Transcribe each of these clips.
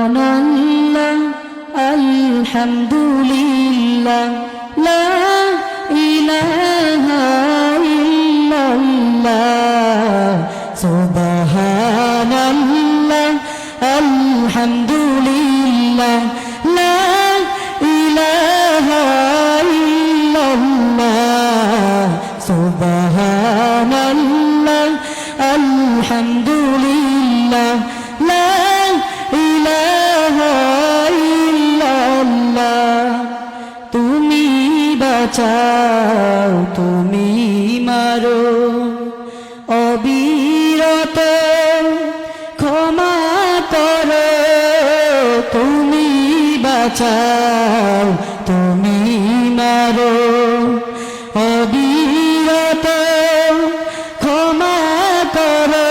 সুবহানাল্লাহ আলহামদুলিল্লাহ লা ইলাহা ইল্লাল্লাহ সুবহানাল্লাহ আলহামদুলিল্লাহ লা ইলাহা ইল্লাল্লাহ সুবহানাল্লাহ আলহামদুলিল্লাহ লা ইলাহা ইল্লাল্লাহ তুমি বাঁচাও তুমি মারো অবিরত ক্ষমা করো তুমি বাঁচাও তুমি মারো অবিরত ক্ষমা করো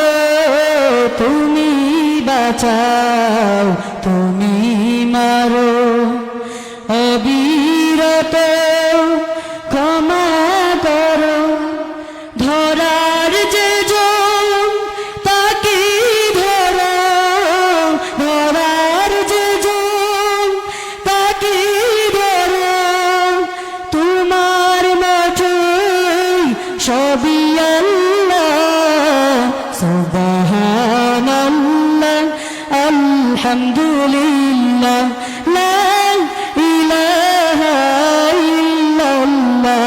তুমি বাঁচাও তুমি মারো অবিরত ক্ষমা করো ধরার যে জন তাকে ধরো ধরার যে জন তাকে ধরো তোমার মাঝেই সবই আল্লাহ সুবহানাল্লাহ আলহামদুলিল্লাহ লা ইলাহা ইল্লাল্লাহ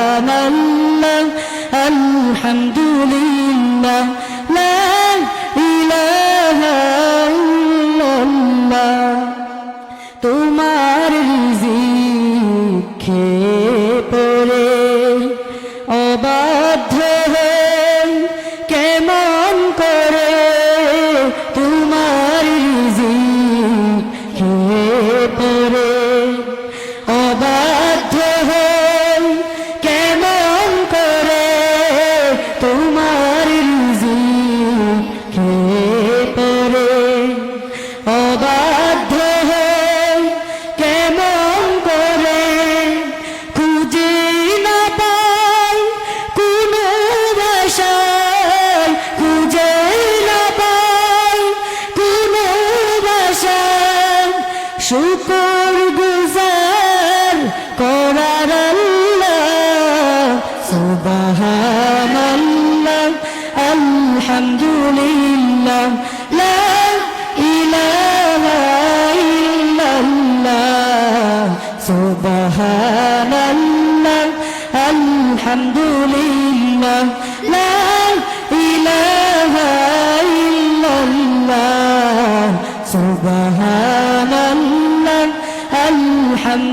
সুবহানাল্লাহ আলহামদুলিল্লাহ লা ইলাহা ইল্লাল্লাহ তোমার রিজিক খেয়ে পড়ে অবাধ্য হয়ে কেমন করে তোমার রিজিক খেয়ে পড়ে অবাধ্য হয়ে কেমন করে তোমার রিজিক খেয়ে পড়ে অবাধ্য হয়ে কেমন করে খুঁজে না পাই কোনো ভাষায় খুঁজে না পাই কোনো ভাষায় শুকর গুজার করার আল্লাহ সুবহানাল্লাহ আলহামদুলিল্লাহ লা ইলাহা ইল্লাল্লাহ সুবহানাল্লাহ আলহামদুলিল্লাহ লা ইলাহা ইল্লাল্লাহ সুবহানাল্লাহ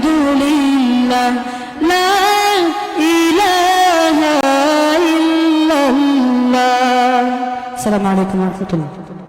আলহামদুলিল্লাহ লা ইলাহা ইল্লাল্লাহ। আসসালামু আলাইকুম ওয়া রাহমাতুল্লাহ।